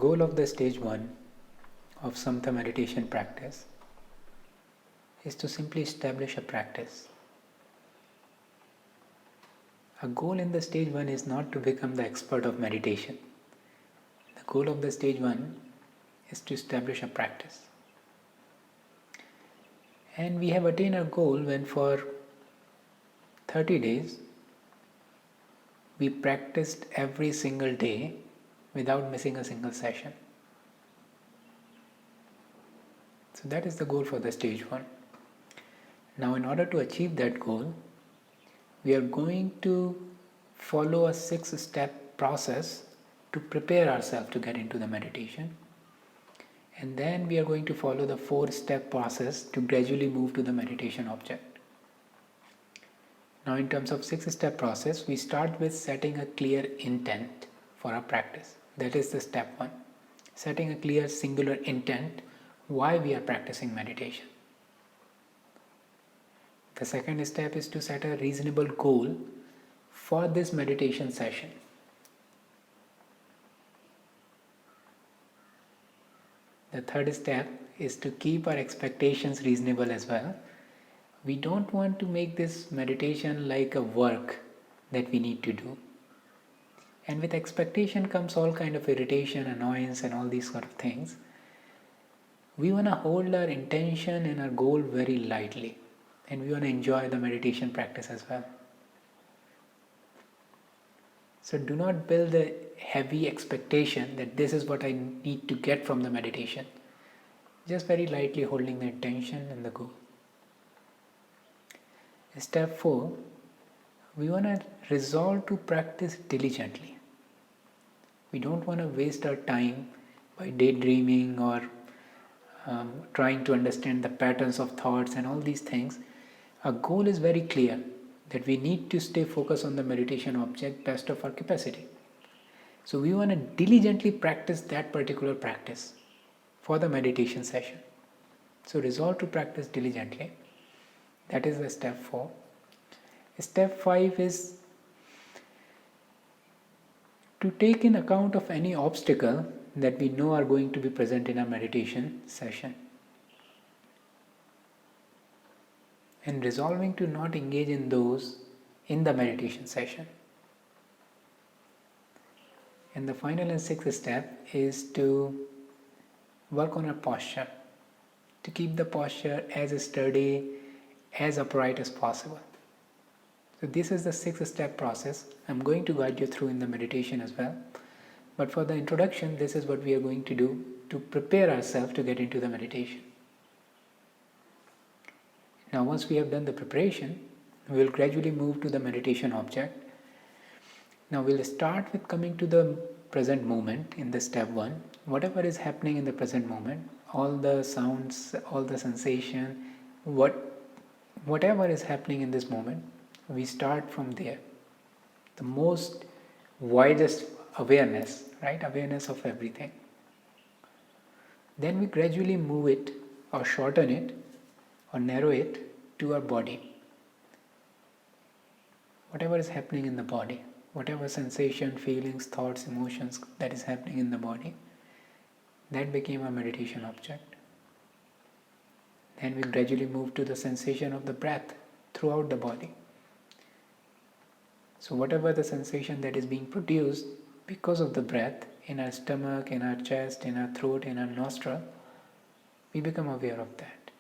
goal of the stage 1 of Samatha meditation practice is to simply establish a practice. A goal in the stage 1 is not to become the expert of meditation. The goal of the stage 1 is to establish a practice. And we have attained our goal when for 30 days we practiced every single day without missing a single session. So that is the goal for the stage 1. Now in order to achieve that goal, we are going to follow a 6-step process to prepare ourselves to get into the meditation. And then we are going to follow the 4-step process to gradually move to the meditation object. Now in terms of 6-step process, we start with setting a clear intent for our practice. That is the step 1. Setting a clear singular intent why we are practicing meditation. The second step is to set a reasonable goal for this meditation session. The third step is to keep our expectations reasonable as well. We don't want to make this meditation like a work that we need to do. And with expectation comes all kind of irritation, annoyance and all these sort of things. We want to hold our intention and our goal very lightly. And we want to enjoy the meditation practice as well. So do not build a heavy expectation that this is what I need to get from the meditation. Just very lightly holding the intention and the goal. Step 4, we want to resolve to practice diligently. We don't want to waste our time by daydreaming or trying to understand the patterns of thoughts and all these things. Our goal is very clear that we need to stay focused on the meditation object best of our capacity. So we want to diligently practice that particular practice for the meditation session. So resolve to practice diligently. That is the step 4. Step 5 is to take in account of any obstacle that we know are going to be present in our meditation session. And resolving to not engage in those in the meditation session. And the final and 6th step is to work on our posture, to keep the posture as sturdy, as upright as possible. So this is the 6-step process. I'm going to guide you through in the meditation as well. But for the introduction, this is what we are going to do to prepare ourselves to get into the meditation. Now once we have done the preparation, we will gradually move to the meditation object. Now we'll start with coming to the present moment in the step 1. Whatever is happening in the present moment, all the sounds, all the sensation, whatever is happening in this moment, we start from there. The most widest awareness, right? Awareness of everything. Then we gradually move it or shorten it or narrow it to our body. Whatever is happening in the body, whatever sensation, feelings, thoughts, emotions that is happening in the body, that became our meditation object. Then we gradually move to the sensation of the breath throughout the body. So whatever the sensation that is being produced because of the breath in our stomach, in our chest, in our throat, in our nostril, we become aware of that.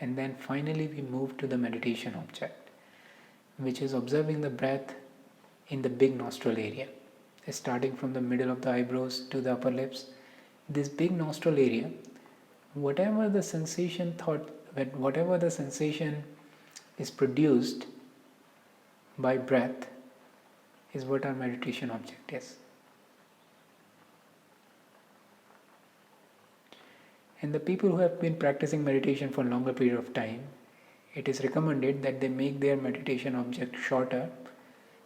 And then finally we move to the meditation object, which is observing the breath in the big nostril area, starting from the middle of the eyebrows to the upper lips. This big nostril area, whatever the sensation is produced by breath is what our meditation object is. And the people who have been practicing meditation for a longer period of time, it is recommended that they make their meditation object shorter.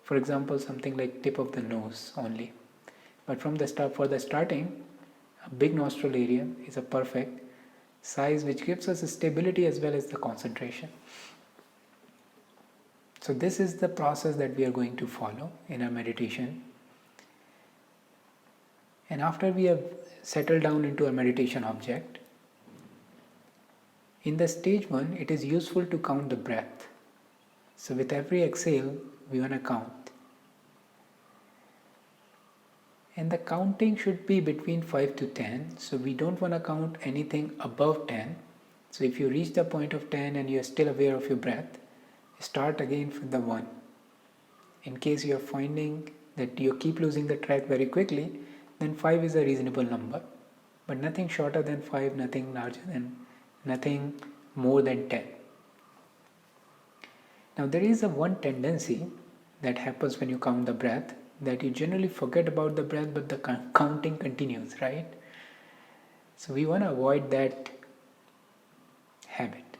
For example, something like tip of the nose only. But for the starting, a big nostril area is a perfect size which gives us stability as well as the concentration. So this is the process that we are going to follow in our meditation. And after we have settled down into a meditation object, in the stage 1, it is useful to count the breath. So with every exhale, we want to count. And the counting should be between 5 to 10. So we don't want to count anything above 10. So if you reach the point of 10 and you are still aware of your breath, start again from the 1. In case you are finding that you keep losing the track very quickly, then 5 is a reasonable number. But nothing shorter than 5, nothing more than 10. Now there is one tendency that happens when you count the breath, that you generally forget about the breath but the counting continues, right? So we want to avoid that habit.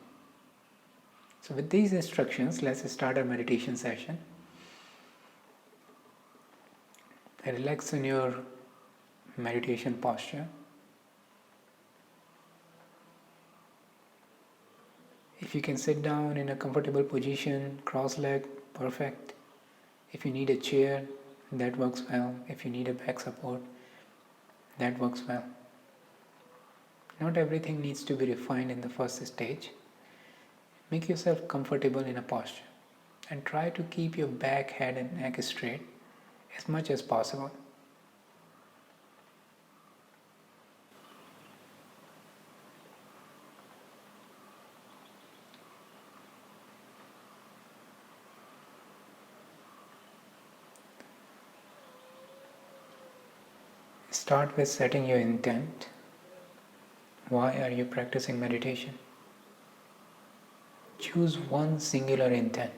So with these instructions, let's start our meditation session. Relax in your meditation posture. If you can sit down in a comfortable position, cross-legged, perfect. If you need a chair, that works well. If you need a back support, that works well. Not everything needs to be refined in the first stage. Make yourself comfortable in a posture and try to keep your back, head and neck straight as much as possible. Start with setting your intent. Why are you practicing meditation? Choose one singular intent.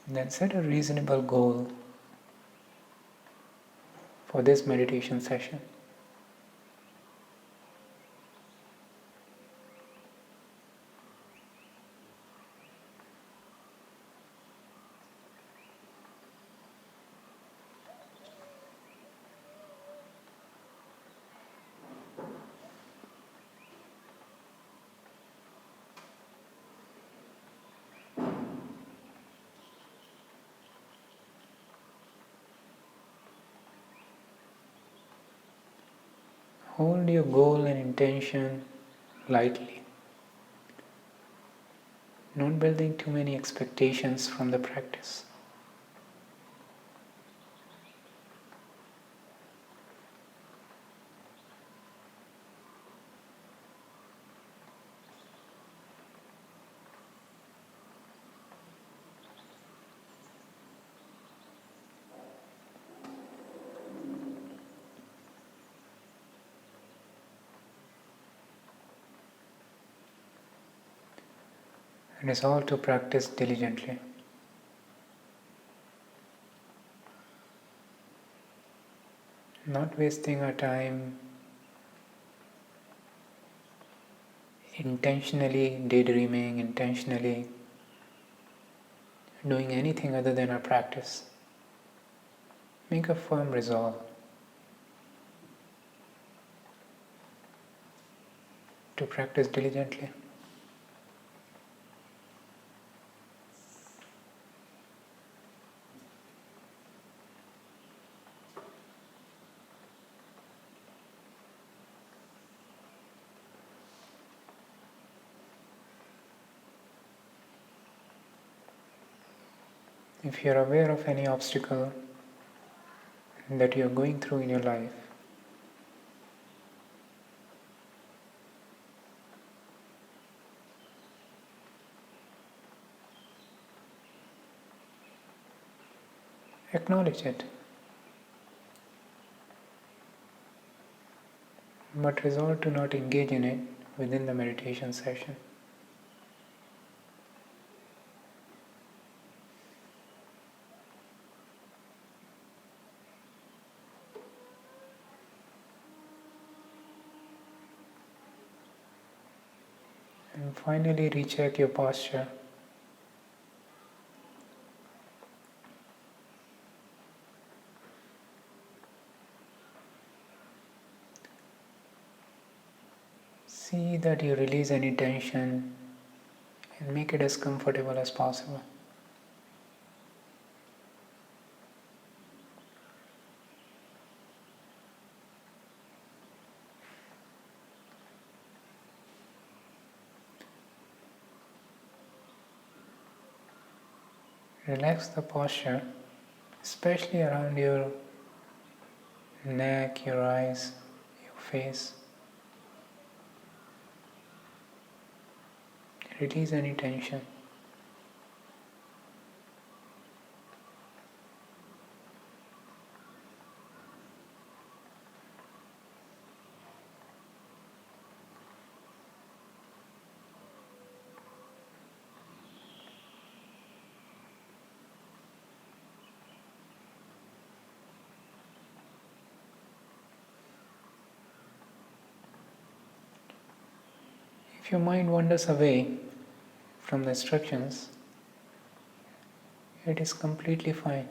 Then set a reasonable goal for this meditation session. Hold your goal and intention lightly, not building too many expectations from the practice. Resolve to practice diligently. Not wasting our time intentionally daydreaming, intentionally doing anything other than our practice. Make a firm resolve to practice diligently. If you are aware of any obstacle that you are going through in your life, acknowledge it, but resolve to not engage in it within the meditation session. And finally, recheck your posture. See that you release any tension and make it as comfortable as possible. Relax the posture, especially around your neck, your eyes, your face. Release any tension. If your mind wanders away from the instructions, it is completely fine.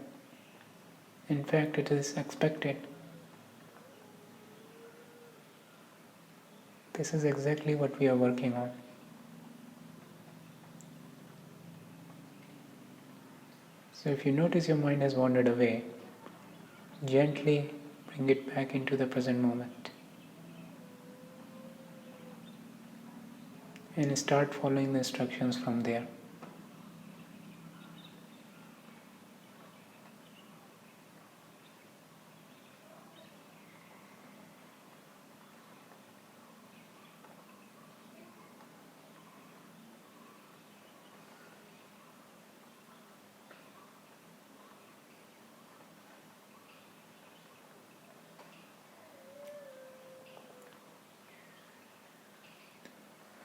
In fact, it is expected. This is exactly what we are working on. So if you notice your mind has wandered away, gently bring it back into the present moment and start following the instructions from there.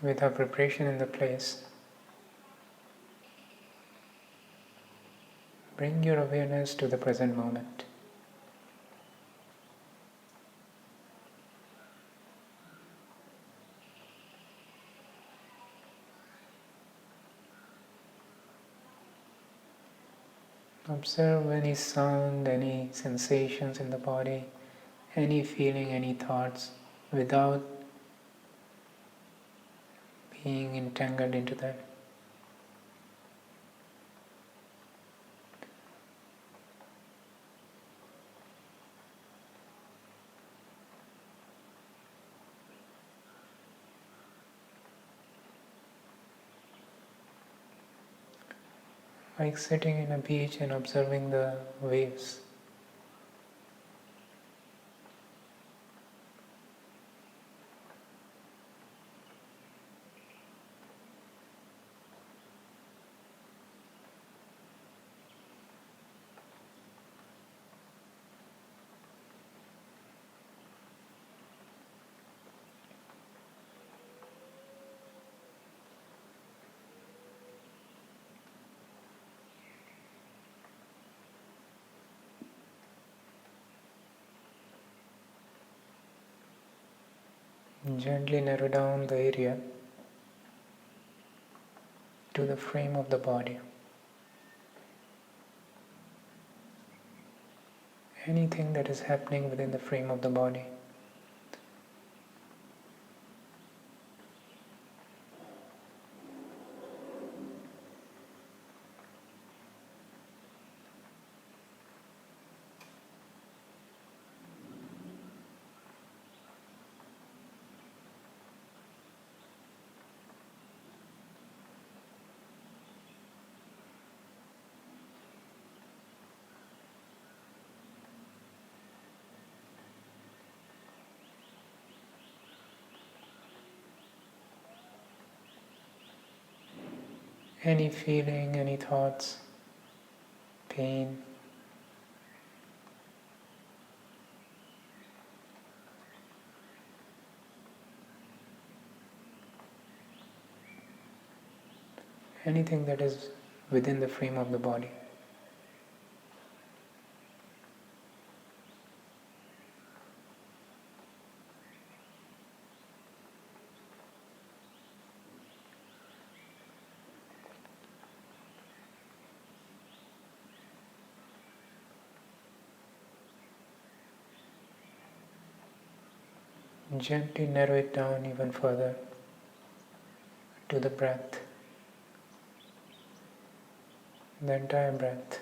With our preparation in the place, bring your awareness to the present moment. Observe any sound, any sensations in the body, any feeling, any thoughts, without being entangled into that. Like sitting in a beach and observing the waves. Gently narrow down the area to the frame of the body. Anything that is happening within the frame of the body. Any feeling, any thoughts, pain, anything that is within the frame of the body. Gently narrow it down even further to the breath, the entire breath.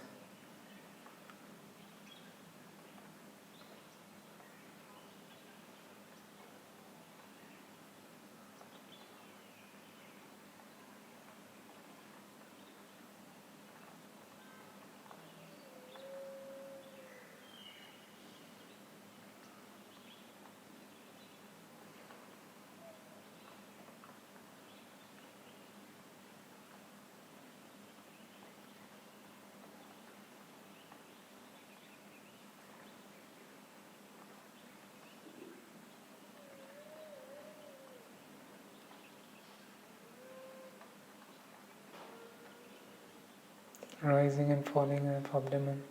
Rising and falling of abdomen,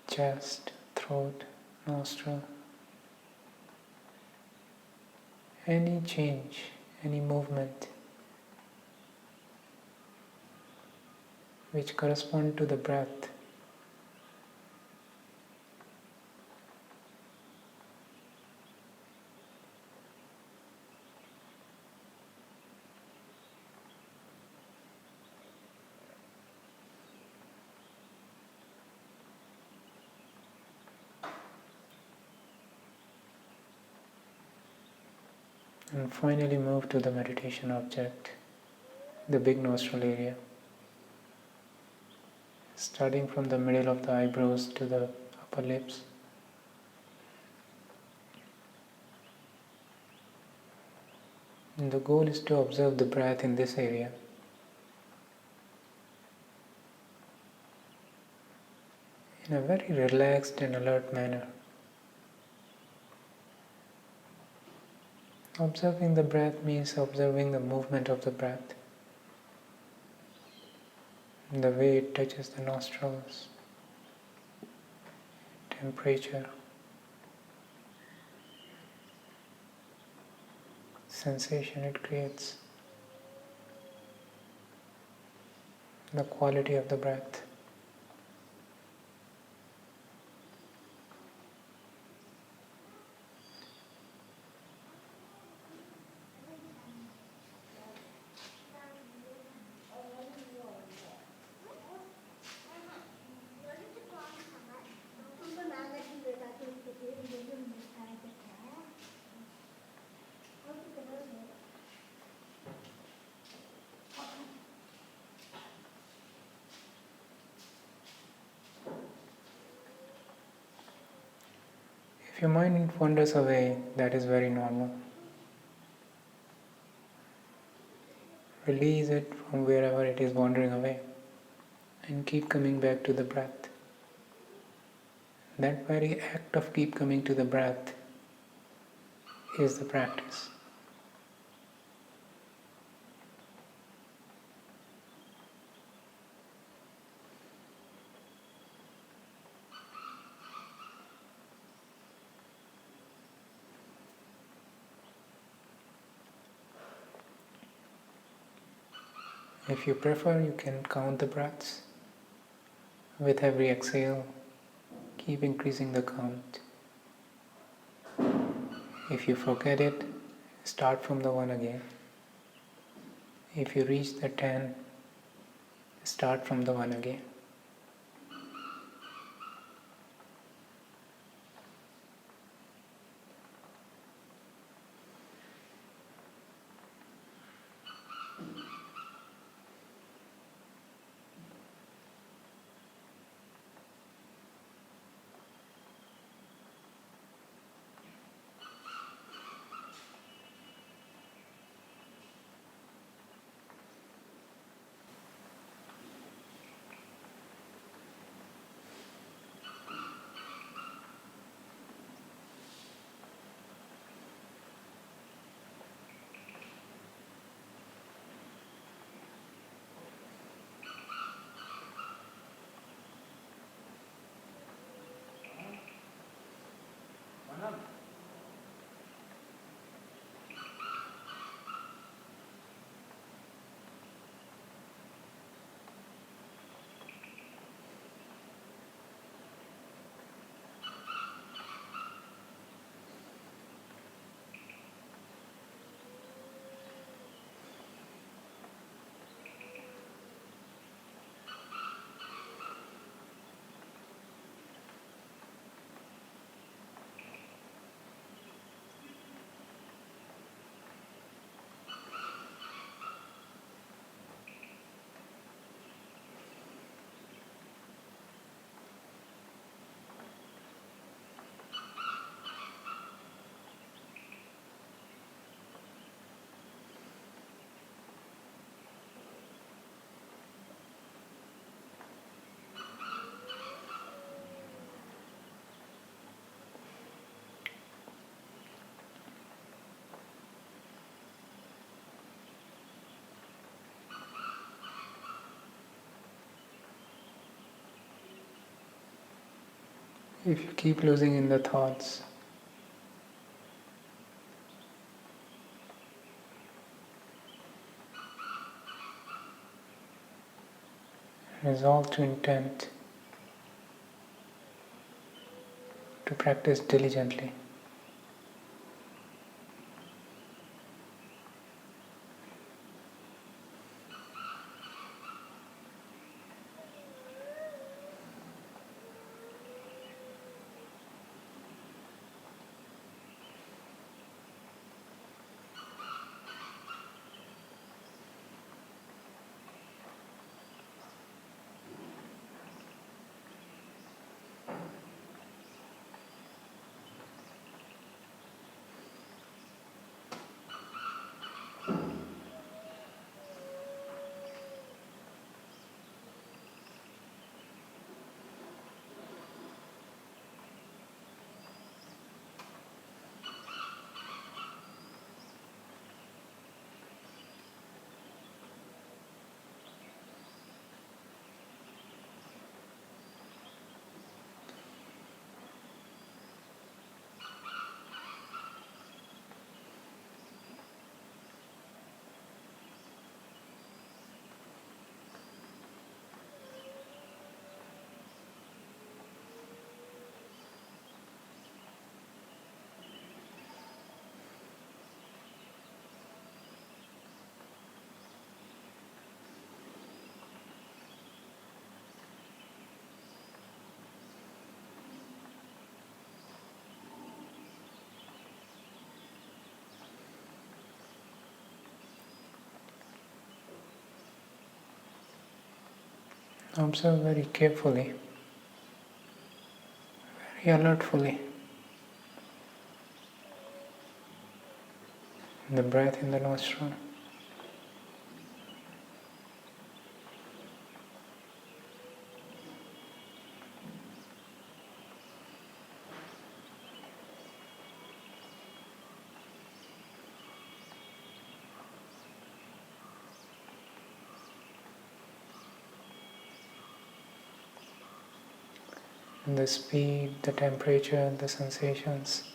chest, throat, nostril. Any change, any movement which correspond to the breath. And finally move to the meditation object, the big nostril area. Starting from the middle of the eyebrows to the upper lips. And the goal is to observe the breath in this area. In a very relaxed and alert manner. Observing the breath means observing the movement of the breath, the way it touches the nostrils, temperature, sensation it creates, the quality of the breath. If your mind wanders away, that is very normal. Release it from wherever it is wandering away and keep coming back to the breath. That very act of keep coming to the breath is the practice. If you prefer, you can count the breaths. With every exhale, keep increasing the count. If you forget it, start from the 1 again. If you reach the 10, start from the 1 again. If you keep losing in the thoughts, resolve to intent to practice diligently. Observe very carefully, very alertfully the breath in the nostril. The speed, the temperature, the sensations.